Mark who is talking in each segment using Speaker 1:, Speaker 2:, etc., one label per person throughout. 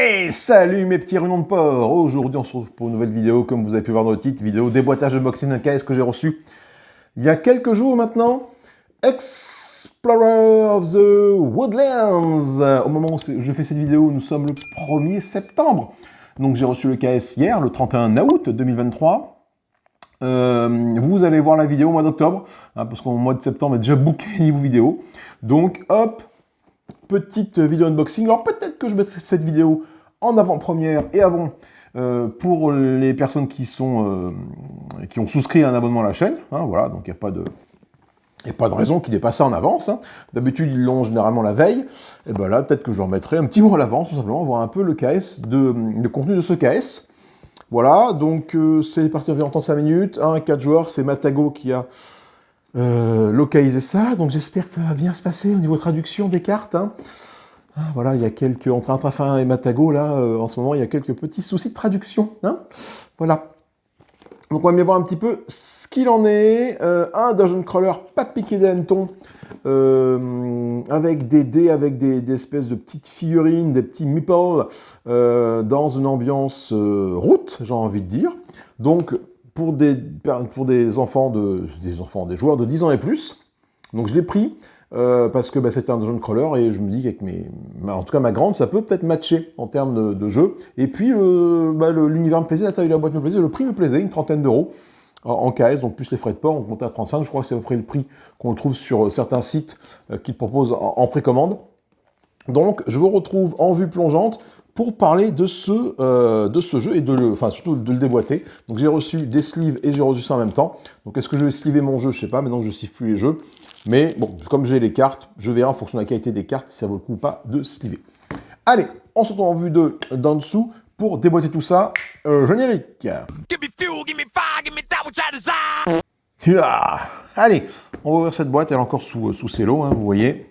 Speaker 1: Hey, salut mes petits renons de porc. Aujourd'hui on se retrouve pour une nouvelle vidéo, comme vous avez pu voir dans le titre, vidéo déboîtage unboxing d'un KS que j'ai reçu il y a quelques jours maintenant. Explorer of the Woodlands. Au moment où je fais cette vidéo, nous sommes le 1er septembre. Donc j'ai reçu le KS hier, le 31 août 2023. Vous allez voir la vidéo au mois d'octobre, hein, parce qu'au mois de septembre est déjà booké niveau vidéo. Donc hop, petite vidéo unboxing. Alors peut-être que je mettrai cette vidéo en avant-première et avant pour les personnes qui ont souscrit un abonnement à la chaîne. Hein, voilà, donc il n'y a pas de raison qu'il n'ait pas ça en avance. Hein. D'habitude, ils l'ont généralement la veille. Et bien là, peut-être que je remettrai un petit mot à l'avance, tout simplement, voir un peu le contenu de ce KS. Voilà, donc c'est parti environ 5 minutes. 4 joueurs, c'est Matago qui a localisé ça. Donc j'espère que ça va bien se passer au niveau traduction des cartes. Hein. Voilà, il y a quelques... Entre Intrafin et Matago, là, en ce moment, il y a quelques petits soucis de traduction. Hein. Voilà. Donc on va bien voir un petit peu ce qu'il en est. Un dungeon crawler pas piqué des hannetons, avec des dés, avec des espèces de petites figurines, des petits meeples, dans une ambiance route, j'ai envie de dire. Donc pour des enfants, des joueurs de 10 ans et plus. Donc je l'ai pris parce que c'était un dungeon crawler et je me dis qu'avec en tout cas ma grande, ça peut peut-être matcher en termes de jeu. Et puis l'univers me plaisait, la taille de la boîte me plaisait, le prix me plaisait, une trentaine d'euros en KS, donc plus les frais de port, on comptait à 35, je crois que c'est à peu près le prix qu'on le trouve sur certains sites qui le proposent en précommande. Donc je vous retrouve en vue plongeante pour parler de ce jeu et surtout de le déboîter. Donc j'ai reçu des sleeves et j'ai reçu ça en même temps. Donc est-ce que je vais sleever mon jeu? Je sais pas, maintenant que je sleeve plus les jeux. Mais bon, comme j'ai les cartes, je verrai en fonction de la qualité des cartes si ça vaut le coup ou pas de sleever. Allez, on se retrouve en vue d'en dessous pour déboîter tout ça. Générique. Allez, on va ouvrir cette boîte, elle est encore sous cello, hein, vous voyez.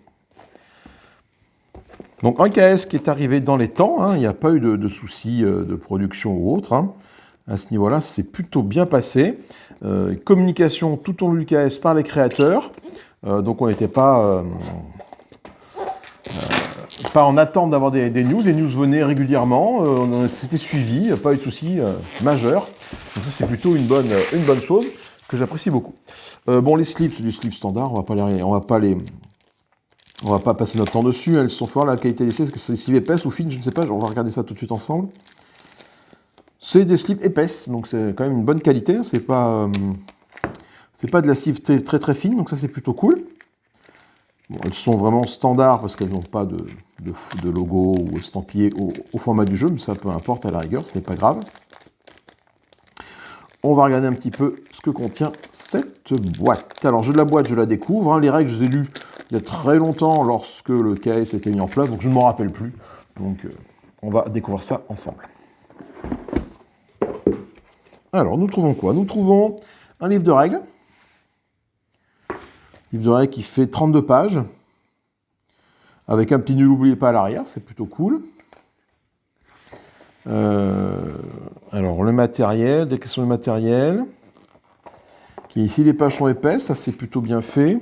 Speaker 1: Donc un KS qui est arrivé dans les temps, hein, il n'y a pas eu de soucis de production ou autre. Hein. À ce niveau-là, c'est plutôt bien passé. Communication tout au long du KS par les créateurs. Donc on n'était pas en attente d'avoir des news. Les news venaient régulièrement, c'était suivi, il n'y a pas eu de soucis majeurs. Donc ça c'est plutôt une bonne chose que j'apprécie beaucoup. Bon, les sleeves, c'est des sleeves standards, on va pas passer notre temps dessus, elles sont fortes, la qualité des sleeves, est-ce que c'est des sleeves épaisses ou fines, je ne sais pas, on va regarder ça tout de suite ensemble. C'est des sleeves épaisses, donc c'est quand même une bonne qualité, c'est pas de la sleeve très fine, donc ça c'est plutôt cool. Bon, elles sont vraiment standards parce qu'elles n'ont pas de logo ou estampillé au format du jeu, mais ça peu importe à la rigueur, ce n'est pas grave. On va regarder un petit peu ce que contient cette boîte. Alors, de la boîte, je la découvre. Hein. Les règles, je les ai lues il y a très longtemps lorsque le KS était mis en place, donc je ne m'en rappelle plus. Donc, on va découvrir ça ensemble. Alors, nous trouvons quoi? Nous trouvons un livre de règles. Livre de règles qui fait 32 pages. Avec un petit nul, n'oubliez pas à l'arrière, c'est plutôt cool. Alors, le matériel, des questions de matériel. Ici, les pages sont épaisses, ça c'est plutôt bien fait.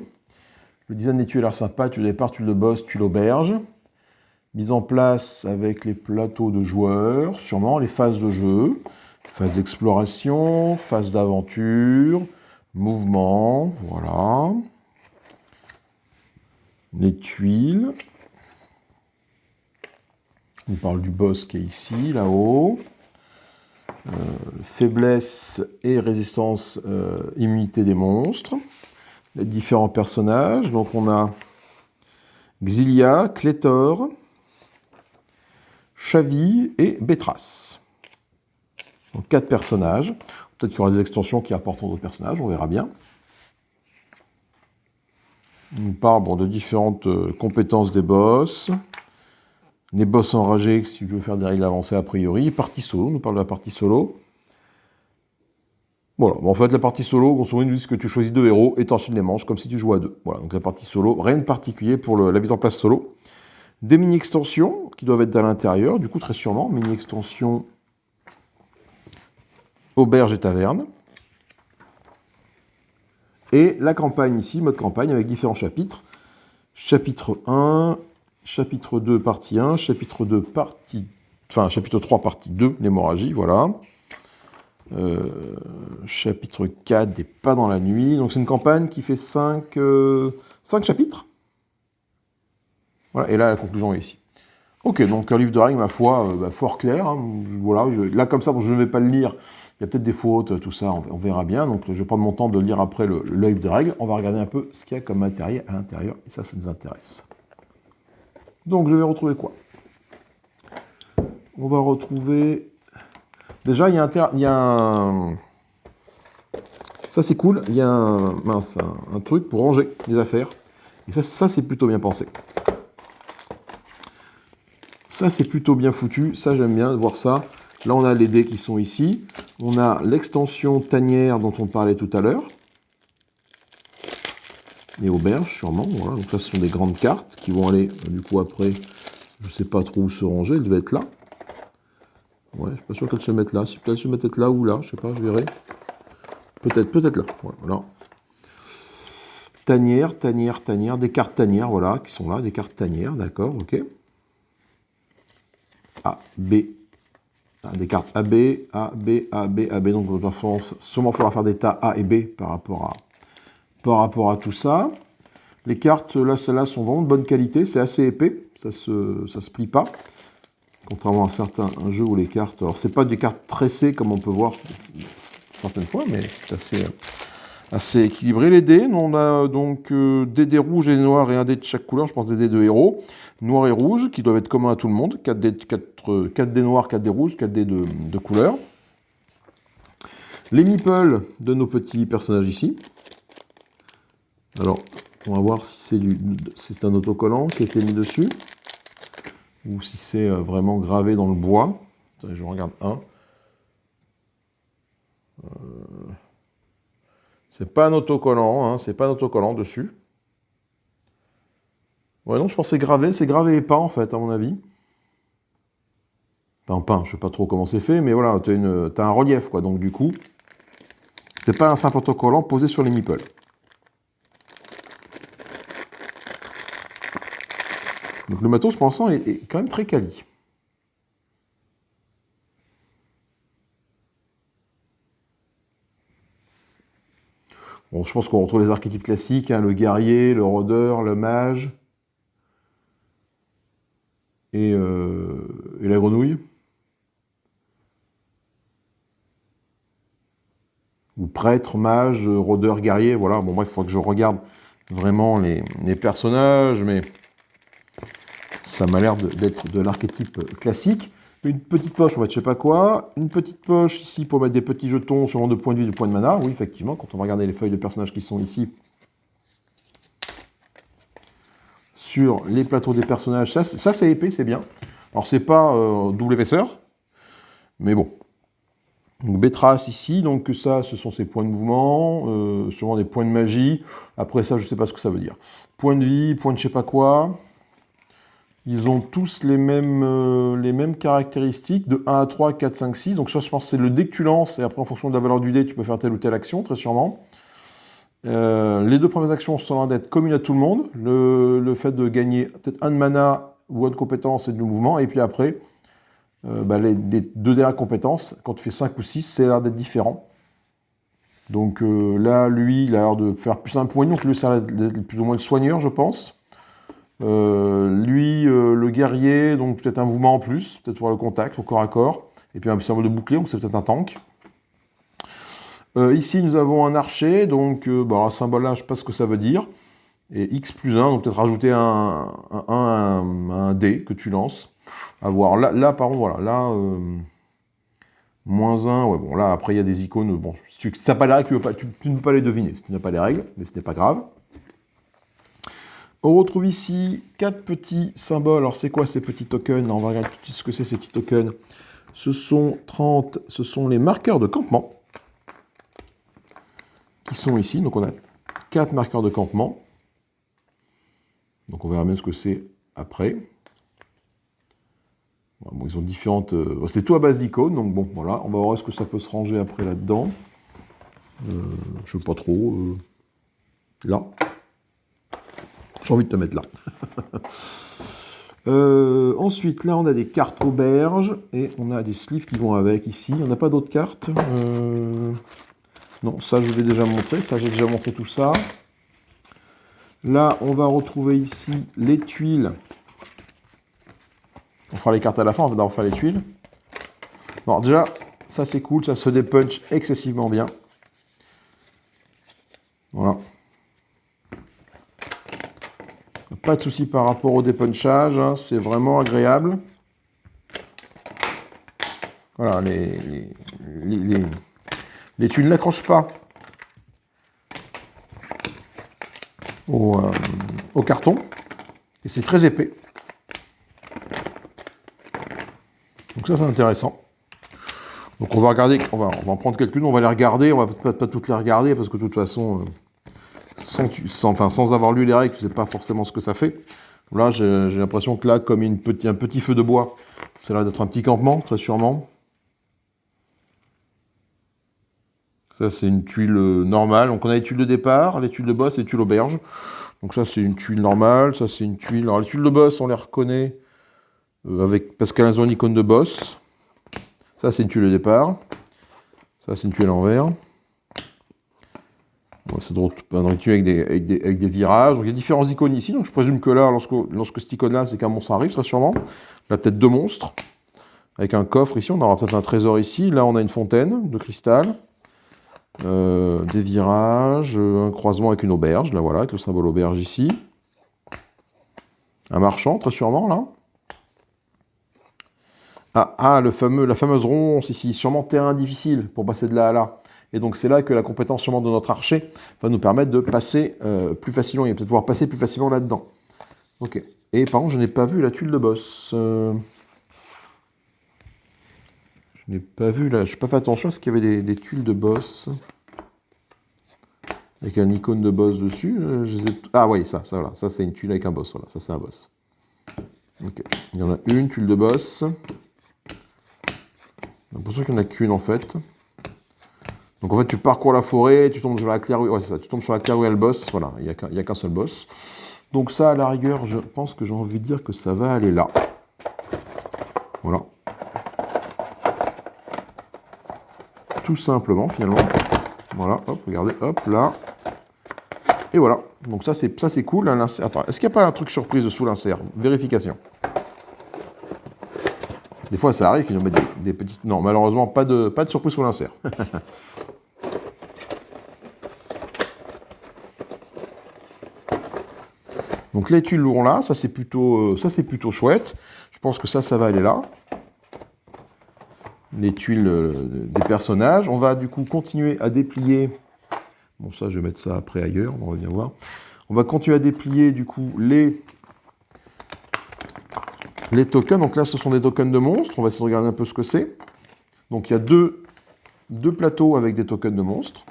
Speaker 1: Le design des tuiles a l'air sympa, tuile de départ, tuile de boss, tuile auberge. Mise en place avec les plateaux de joueurs, sûrement les phases de jeu. Phase d'exploration, phase d'aventure, mouvement, voilà. Les tuiles. On parle du boss qui est ici, là-haut. Faiblesse et résistance, immunité des monstres. Les différents personnages. Donc on a Xilia, Clétor, Chavi et Bétras. Donc 4 personnages. Peut-être qu'il y aura des extensions qui apporteront d'autres personnages, on verra bien. On parle de différentes compétences des boss. Les boss enragés, si tu veux faire des règles avancées a priori. Partie solo, on nous parle de la partie solo. Voilà, en fait la partie solo, on se dit que tu choisis 2 héros et t'enchaînes les manches comme si tu jouais à 2. Voilà, donc la partie solo, rien de particulier pour la mise en place solo. Des mini-extensions qui doivent être à l'intérieur, du coup très sûrement, mini-extension auberge et taverne. Et la campagne ici, mode campagne avec différents chapitres. Chapitre 1, chapitre 2, partie 1, chapitre 2, partie enfin, chapitre 3, partie 2, l'hémorragie, voilà. Chapitre 4, des pas dans la nuit. Donc c'est une campagne qui fait 5 chapitres. Voilà, et là la conclusion est ici. Ok, donc un livre de règles, ma foi, fort clair. Hein. Voilà, là comme ça, bon, je ne vais pas le lire. Il y a peut-être des fautes, tout ça, on verra bien. Donc je vais prendre mon temps de lire après le livre de règles. On va regarder un peu ce qu'il y a comme matériel à l'intérieur. Et ça nous intéresse. Donc je vais retrouver quoi? On va retrouver... Déjà, il y a un... Ça, c'est cool. Il y a un truc pour ranger les affaires. Et ça c'est plutôt bien pensé. Ça, c'est plutôt bien foutu. Ça, j'aime bien voir ça. Là, on a les dés qui sont ici. On a l'extension tanière dont on parlait tout à l'heure. Et auberge, sûrement. Voilà. Donc, ça, ce sont des grandes cartes qui vont aller, du coup, après, je ne sais pas trop où se ranger. Elles devaient être là. Ouais, je suis pas sûr qu'elles se mettent là. Si peut-être se mettent là ou là, je sais pas, je verrai. Peut-être là. Voilà. Tanière, des cartes tanières, voilà, qui sont là, des cartes tanières, d'accord, ok. A, B. Des cartes AB, AB, AB, AB. Donc, il va sûrement falloir faire des tas A et B par rapport à tout ça. Les cartes, là, celles-là, sont vraiment de bonne qualité. C'est assez épais. Ça se plie pas. Contrairement à certains jeux où les cartes... Alors, c'est pas des cartes tressées, comme on peut voir certaines fois, mais c'est assez équilibré. Les dés, on a donc des dés rouges et des noirs et un dé de chaque couleur. Je pense des dés de héros. Noir et rouge, qui doivent être communs à tout le monde. 4 dés noirs, 4 dés rouges, 4 dés de couleur. Les meeples de nos petits personnages ici. Alors, on va voir si c'est un autocollant qui a été mis dessus. Ou si c'est vraiment gravé dans le bois. Attendez, je regarde un. C'est pas un autocollant, hein, c'est pas un autocollant dessus. Ouais, non, je pense que c'est gravé et peint en fait, à mon avis. Enfin, peint, je sais pas trop comment c'est fait, mais voilà, t'as un relief, quoi, donc du coup, c'est pas un simple autocollant posé sur les meeples. Donc le matos, pour l'instant, est quand même très quali. Bon, je pense qu'on retrouve les archétypes classiques, hein, le guerrier, le rôdeur, le mage et la grenouille. Ou prêtre, mage, rôdeur, guerrier, voilà. Bon, bref, il faut que je regarde vraiment les personnages, mais ça m'a l'air d'être de l'archétype classique. Une petite poche, on va être je sais pas quoi. Une petite poche ici pour mettre des petits jetons, sûrement de points de vie, de points de mana. Oui, effectivement, quand on va regarder les feuilles de personnages qui sont ici, sur les plateaux des personnages, ça c'est épais, c'est bien. Alors, c'est pas double épaisseur, mais bon. Donc, Bétrace ici, donc ça, ce sont ses points de mouvement, sûrement des points de magie. Après ça, je sais pas ce que ça veut dire. Points de vie, points de je sais pas quoi. Ils ont tous les mêmes caractéristiques, de 1 à 3, 4, 5, 6. Donc ça, je pense que c'est le dé que tu lances, et après, en fonction de la valeur du dé, tu peux faire telle ou telle action, très sûrement. Les deux premières actions sont loin d'être communes à tout le monde. Le fait de gagner peut-être un de mana ou un de compétence et de mouvement, et puis après, les deux dernières compétences, quand tu fais 5 ou 6, c'est l'air d'être différent. Donc là, lui, il a l'air de faire plus un point, donc lui, ça a l'air d'être plus ou moins le soigneur, je pense. Le guerrier, donc peut-être un mouvement en plus, peut-être pour le contact, au corps à corps, et puis un symbole de bouclier, donc c'est peut-être un tank. Ici, nous avons un archer, donc un symbole là, je ne sais pas ce que ça veut dire, et X plus 1, donc peut-être rajouter un dé que tu lances, à voir. Là par contre, voilà, là, moins 1, ouais, bon, là, après, il y a des icônes, bon, si ça n'a pas les règles, tu ne peux pas les deviner, si tu n'as pas les règles, mais ce n'est pas grave. On retrouve ici 4 petits symboles. Alors, c'est quoi ces petits tokens? On va regarder tout de suite ce que c'est ces petits tokens. Ce sont les marqueurs de campement qui sont ici. Donc, on a 4 marqueurs de campement. Donc, on verra bien ce que c'est après. Bon, ils ont différentes... c'est tout à base d'icônes. Donc, bon, voilà. On va voir ce que ça peut se ranger après là-dedans. Je ne sais pas trop. Là. J'ai envie de te mettre là. Ensuite, là, on a des cartes auberges et on a des sleeves qui vont avec ici. On n'a pas d'autres cartes. Non, ça, je l'ai déjà montré. Ça, j'ai déjà montré tout ça. Là, on va retrouver ici les tuiles. On fera les cartes à la fin, on va d'abord faire les tuiles. Alors déjà, ça c'est cool, ça se dépunch excessivement bien. Voilà. Pas de souci par rapport au dépunchage, hein, c'est vraiment agréable. Voilà, les tuiles n'accrochent pas au carton. Et c'est très épais. Donc ça c'est intéressant. Donc on va regarder, on va en prendre quelques-unes, on va les regarder, on va pas toutes les regarder parce que de toute façon, sans avoir lu les règles, tu sais pas forcément ce que ça fait. Là j'ai l'impression que là, comme un petit feu de bois, ça a l'air d'être un petit campement, très sûrement. Ça c'est une tuile normale, donc on a les tuiles de départ, les tuiles de boss et les tuiles auberge. Donc ça c'est une tuile normale, ça c'est une tuile... Alors les tuiles de boss on les reconnaît parce qu'elles ont une icône de boss. Ça, c'est une tuile de départ. Ça, c'est une tuile à l'envers. Bon, c'est une tuile avec des virages. Donc, il y a différentes icônes ici. Donc, je présume que là, lorsque cette icône-là, c'est qu'un monstre arrive, très sûrement. Là, peut-être 2 monstres. Avec un coffre ici. On aura peut-être un trésor ici. Là, on a une fontaine de cristal. Des virages. Un croisement avec une auberge. Là, voilà, avec le symbole auberge ici. Un marchand, très sûrement, là. La fameuse ronce ici, sûrement terrain difficile pour passer de là à là. Et donc c'est là que la compétence sûrement de notre archer va nous permettre de passer plus facilement. Il va peut-être pouvoir passer plus facilement là-dedans. Ok. Et par contre, je n'ai pas vu la tuile de boss. Je n'ai pas vu là. Je n'ai pas fait attention à ce qu'il y avait des tuiles de boss. Avec un icône de boss dessus. Ah oui, ça voilà. Ça c'est une tuile avec un boss. Voilà, ça c'est un boss. Ok. Il y en a une tuile de boss. J'ai l'impression qu'il n'y en a qu'une en fait. Donc en fait tu parcours la forêt, tu tombes sur la claire, ouais c'est ça, tu tombes sur la claire où il y a le boss, voilà, il n'y a qu'un seul boss. Donc ça à la rigueur, je pense que j'ai envie de dire que ça va aller là. Voilà. Tout simplement finalement. Voilà, hop, regardez, hop, là. Et voilà. Donc ça c'est cool. Attends, est-ce qu'il n'y a pas un truc surprise dessous l'insert? Vérification. Des fois, ça arrive qu'ils nous mettent des petites... Non, malheureusement, pas de surprise sur l'insert. Donc les tuiles lourds là, ça c'est plutôt chouette. Je pense que ça va aller là. Les tuiles des personnages. On va du coup continuer à déplier. Bon, ça, je vais mettre ça après ailleurs, on va bien voir. On va continuer à déplier du coup les tokens. Donc là, ce sont des tokens de monstres. On va essayer de regarder un peu ce que c'est. Donc il y a deux plateaux avec des tokens de monstres.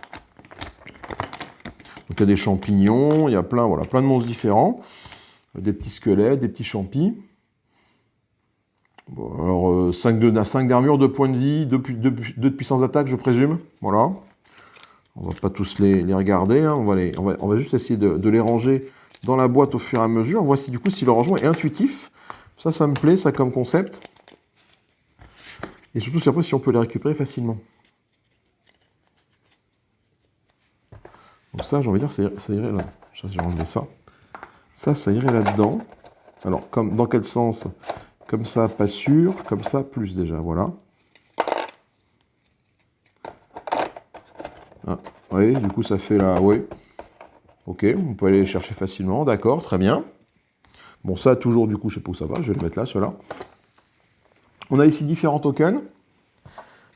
Speaker 1: Donc il y a des champignons, il y a plein de monstres différents. Des petits squelettes, des petits champis. Bon, alors 5 d'armure, 2 points de vie, 2 de puissance d'attaque, je présume. Voilà. On va pas tous les regarder. Hein. On va juste essayer de les ranger dans la boîte au fur et à mesure. Voici du coup si le rangement est intuitif. Ça me plaît, ça comme concept. Et surtout, c'est après si on peut les récupérer facilement. Donc ça, j'ai envie de dire, ça irait là. J'ai enlevé ça. Ça irait là-dedans. Alors, dans quel sens? Comme ça, pas sûr. Comme ça, plus déjà, voilà. Ah, oui, du coup, ça fait là, oui. Ok, on peut aller les chercher facilement, d'accord, très bien. Bon, ça, toujours, du coup, je sais pas où ça va, je vais le mettre là, ceux-là. On a ici différents tokens.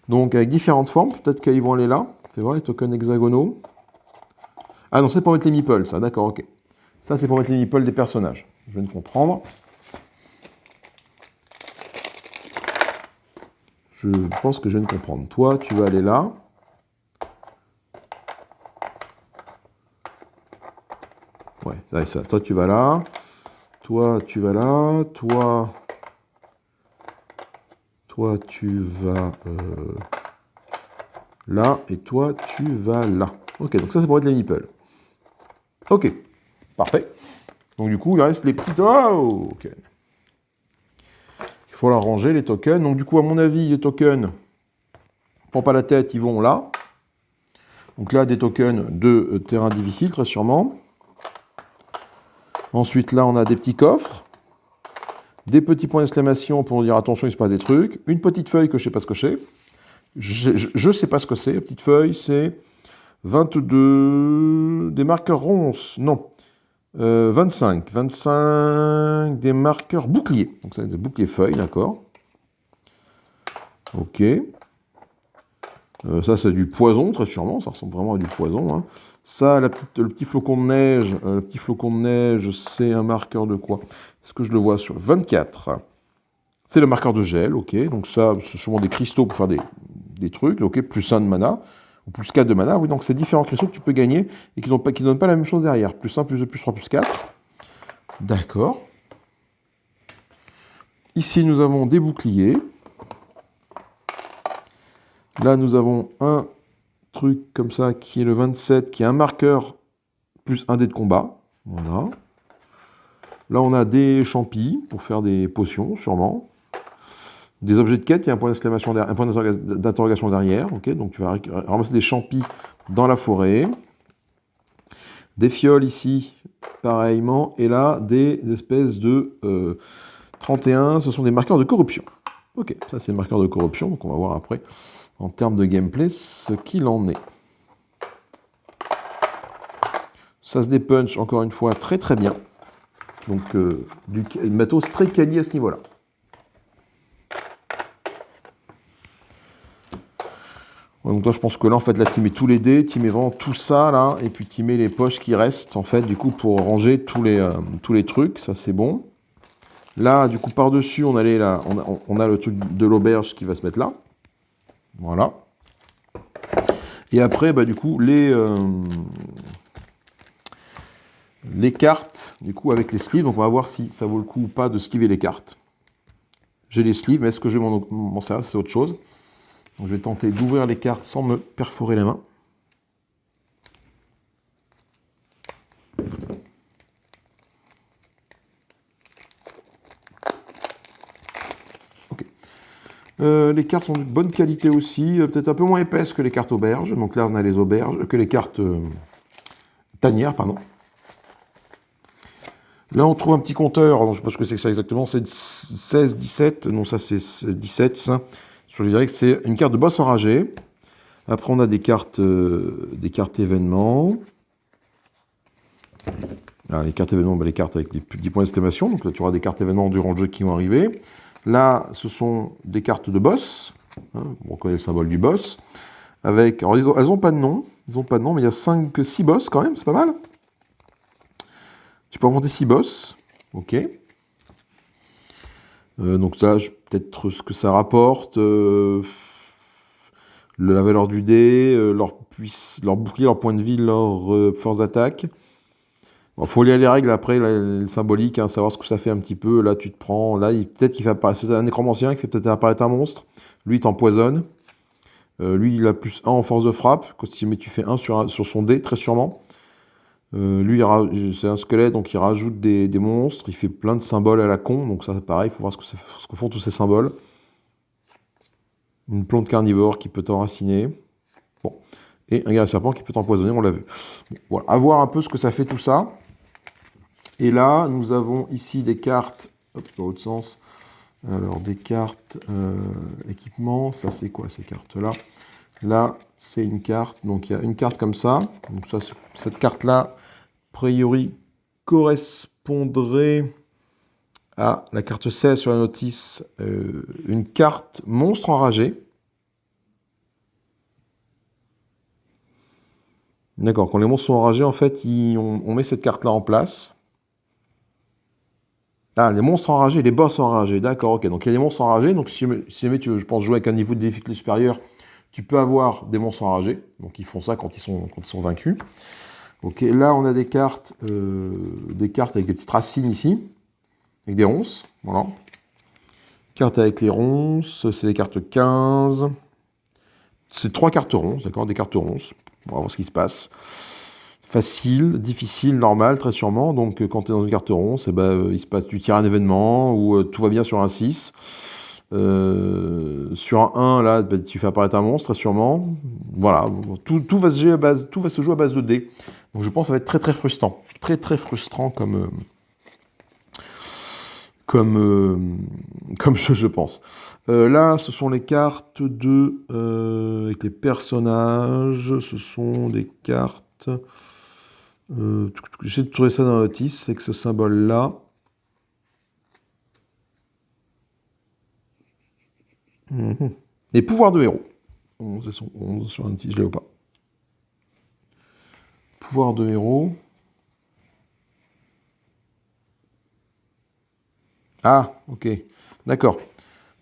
Speaker 1: Donc, avec différentes formes, peut-être qu'ils vont aller là. Fais voir les tokens hexagonaux. Ah non, c'est pour mettre les meeples, ça, d'accord, ok. Ça, c'est pour mettre les meeples des personnages. Je viens de comprendre. Je pense que je viens de comprendre. Toi, tu vas aller là. Ouais, ça et ça. Toi, tu vas là. Toi, tu vas là. Toi, tu vas là. Et toi, tu vas là. Ok, donc ça, c'est pour mettre les meeples. Ok, parfait. Donc du coup, il reste les petits... Oh, ok. falloir ranger les tokens. Donc du coup, à mon avis, les tokens, prends pas la tête, ils vont là. Donc là, des tokens de terrain difficile, très sûrement. Ensuite, là, on a des petits coffres. Des petits points d'exclamation pour dire attention, il se passe des trucs. Une petite feuille que je ne sais pas ce que c'est. Je ne sais pas ce que c'est. La petite feuille, c'est 22... Des marqueurs ronces. Non. 25. 25 des marqueurs boucliers. Donc ça, des boucliers feuilles, d'accord. Ok. Ça, c'est du poison, très sûrement. Ça ressemble vraiment à du poison. Hein. Ça, le petit flocon de neige. Le petit flocon de neige, c'est un marqueur de quoi? Est-ce que je le vois sur le 24? C'est le marqueur de gel, ok. Donc ça, c'est souvent des cristaux pour faire des trucs, ok. Plus 1 de mana, ou plus 4 de mana. Oui, donc c'est différents cristaux que tu peux gagner et qui ne donnent pas la même chose derrière. Plus 1, plus 2, plus 3, plus 4. D'accord. Ici, nous avons des boucliers. Là, nous avons un truc comme ça qui est le 27, qui est un marqueur plus 1 dé de combat. Voilà. Là, on a des champis pour faire des potions, sûrement. Des objets de quête, il y a un point d'exclamation, un point d'interrogation derrière. Okay, donc, tu vas ramasser des champis dans la forêt. Des fioles ici, pareillement. Et là, des espèces de 31, ce sont des marqueurs de corruption. Ok, ça, c'est des marqueurs de corruption. Donc, on va voir après, en termes de gameplay, ce qu'il en est. Ça se dépunch, encore une fois, très très bien. Donc, du matos très quali à ce niveau-là. Ouais, donc, toi, je pense que là, en fait, là, tu mets tous les dés, tu mets vraiment tout ça, là, et puis tu mets les poches qui restent, en fait, du coup, pour ranger tous les trucs. Ça, c'est bon. Là, du coup, par-dessus, on a le truc de l'auberge qui va se mettre là. Voilà. Et après, bah, du coup, les cartes, du coup, avec les sleeves. Donc, on va voir si ça vaut le coup ou pas de sliver les cartes. J'ai les sleeves, mais est-ce que je vais m'en servir? C'est autre chose. Donc, je vais tenter d'ouvrir les cartes sans me perforer la main. Ok. Les cartes sont de bonne qualité aussi, peut-être un peu moins épaisses que les cartes auberges. Donc là, on a les auberges, que les cartes tanières, pardon. Là, on trouve un petit compteur, alors, je ne sais pas ce que c'est que ça exactement, c'est 16, 17, non, ça c'est 17, ça. Sur les directs, c'est une carte de boss enragé. Après, on a des cartes événements. Alors, les cartes événements, bah, les cartes avec les petits points d'exclamation. Donc là, tu auras des cartes événements durant le jeu qui vont arriver. Là, ce sont des cartes de boss. Hein, on connaît le symbole du boss. Avec, alors, elles n'ont pas de nom. Ils n'ont pas de nom, mais il y a 6 boss quand même, c'est pas mal. Tu peux inventer 6 boss. Ok. Donc ça, peut-être ce que ça rapporte. La valeur du dé, leur bouclier, leur point de vie, leur force d'attaque. Il faut lire les règles après, les symboliques, hein, savoir ce que ça fait un petit peu. Là, tu te prends. Là, peut-être qu'il fait apparaître. C'est un nécromancien qui fait peut-être apparaître un monstre. Lui, il t'empoisonne. Lui, il a plus 1 en force de frappe. Si tu fais 1 sur son dé, très sûrement. Lui, c'est un squelette, donc il rajoute des monstres. Il fait plein de symboles à la con. Donc ça, c'est pareil, il faut voir ce que font tous ces symboles. Une plante carnivore qui peut t'enraciner. Bon. Et un guerrier serpent qui peut t'empoisonner, on l'a vu. Bon, voilà, à voir un peu ce que ça fait tout ça. Et là, nous avons ici des cartes, hop, dans l'autre sens. Alors, des cartes équipement, ça c'est quoi ces cartes-là? Là, c'est une carte, donc il y a une carte comme ça. Donc ça, cette carte-là, a priori, correspondrait à la carte 16 sur la notice, une carte monstre enragé. D'accord, quand les monstres sont enragés, en fait, on met cette carte-là en place. Ah, les monstres enragés, les boss enragés, d'accord, ok. Donc il y a des monstres enragés, donc si jamais tu veux, je pense, jouer avec un niveau de difficulté supérieur, tu peux avoir des monstres enragés. Donc ils font ça quand ils sont vaincus. Ok, là on a des cartes avec des petites racines ici, avec des ronces, voilà. Cartes avec les ronces, c'est les cartes 15. C'est 3 cartes ronces, d'accord, des cartes ronces. On va voir ce qui se passe. Facile, difficile, normal, très sûrement. Donc, quand tu es dans une carte ronde, il se passe, tu tires un événement ou tout va bien sur un 6. Sur un 1, là, tu fais apparaître un monstre, très sûrement. Voilà, tout va se jouer à base de dés. Donc, je pense que ça va être très, très frustrant. Très, très frustrant comme jeu, je pense. Là, ce sont les cartes avec les personnages. Ce sont des cartes... J'essaie de trouver ça dans la notice, avec ce symbole-là. Les pouvoirs de héros. 11 sur un notice, je l'ai ou pas. Pouvoirs de héros. Ah, ok. D'accord.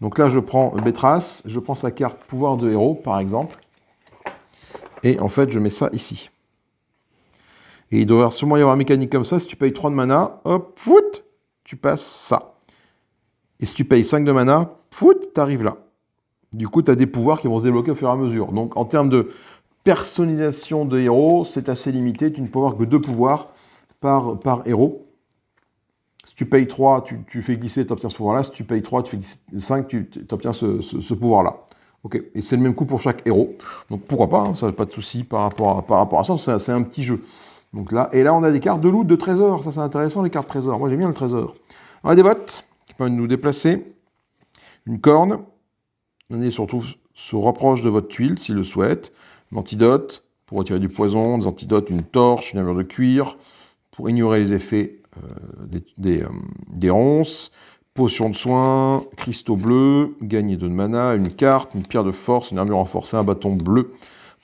Speaker 1: Donc là, je prends Bétrace, je prends sa carte pouvoir de héros, par exemple. Et en fait, je mets ça ici. Et il doit sûrement y avoir une mécanique comme ça. Si tu payes 3 de mana, hop, fout, tu passes ça. Et si tu payes 5 de mana, fout, tu arrives là. Du coup, tu as des pouvoirs qui vont se débloquer au fur et à mesure. Donc, en termes de personnalisation de héros, c'est assez limité. Tu ne peux avoir que 2 pouvoirs par héros. Si tu payes 3, tu fais glisser, tu obtiens ce pouvoir-là. Si tu payes 3, tu fais glisser 5, tu obtiens ce pouvoir-là. Ok. Et c'est le même coup pour chaque héros. Donc, pourquoi pas, hein, ça n'a pas de souci par rapport à ça. C'est un petit jeu. Donc là, et là, on a des cartes de loot, de trésors. Ça, c'est intéressant, les cartes trésors. Moi, j'aime bien le trésor. On a des bottes qui peuvent nous déplacer. Une corne. On est surtout se rapproche de votre tuile, s'il le souhaite. Un antidote pour retirer du poison. Des antidotes, une torche, une armure de cuir pour ignorer les effets des ronces. Potion de soin, cristaux bleus, gagner 2 de mana, une carte, une pierre de force, une armure renforcée, un bâton bleu,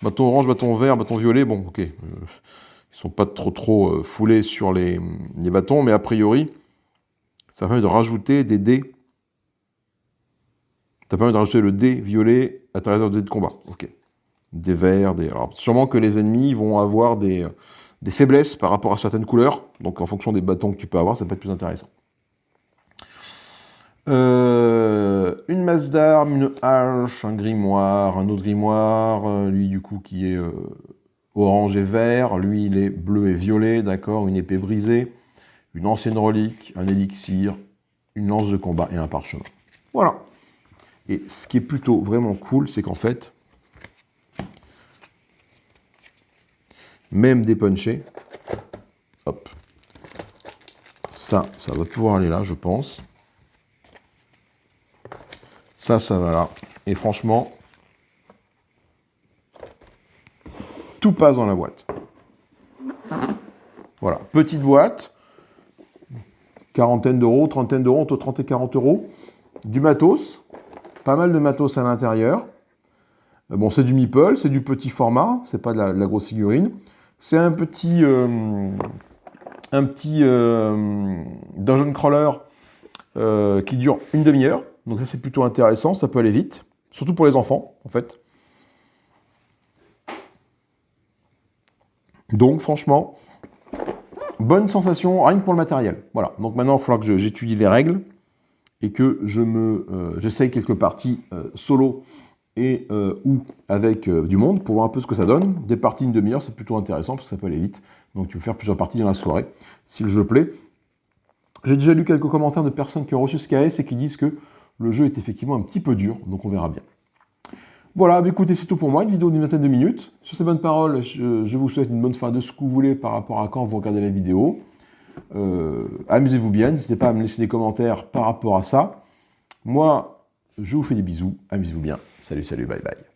Speaker 1: bâton orange, bâton vert, bâton violet. Bon, ok. Ils sont pas trop foulés sur les bâtons, mais a priori, ça permet de rajouter des dés. Ça permet de rajouter le dé violet à ta réserve de dés de combat. Ok. Des verts, Alors, sûrement que les ennemis vont avoir des faiblesses par rapport à certaines couleurs. Donc, en fonction des bâtons que tu peux avoir, ça peut être plus intéressant. Une masse d'armes, une hache, un grimoire, un autre grimoire, lui, du coup, qui est... orange et vert, lui il est bleu et violet, d'accord, une épée brisée, une ancienne relique, un élixir, une lance de combat et un parchemin. Voilà. Et ce qui est plutôt vraiment cool, c'est qu'en fait, même dépunché, hop, ça va pouvoir aller là, je pense. Ça va là. Et franchement, tout passe dans la boîte. Voilà, petite boîte, quarantaine d'euros, trentaine d'euros, entre 30 et 40 euros. Du matos, pas mal de matos à l'intérieur. Bon, c'est du meeple, c'est du petit format, c'est pas de la grosse figurine. C'est un petit dungeon crawler qui dure une demi-heure. Donc ça, c'est plutôt intéressant, ça peut aller vite. Surtout pour les enfants, en fait. Donc, franchement, bonne sensation, rien que pour le matériel. Voilà. Donc maintenant, il va falloir que j'étudie les règles et que j'essaye quelques parties solo et ou avec du monde pour voir un peu ce que ça donne. Des parties une demi-heure, c'est plutôt intéressant parce que ça peut aller vite. Donc, tu peux faire plusieurs parties dans la soirée, si le jeu plaît. J'ai déjà lu quelques commentaires de personnes qui ont reçu ce KS et qui disent que le jeu est effectivement un petit peu dur, donc on verra bien. Voilà, bah écoutez, c'est tout pour moi, une vidéo d'une vingtaine de minutes. Sur ces bonnes paroles, je vous souhaite une bonne fin de ce que vous voulez par rapport à quand vous regardez la vidéo. Amusez-vous bien, n'hésitez pas à me laisser des commentaires par rapport à ça. Moi, je vous fais des bisous, amusez-vous bien. Salut, salut, bye bye.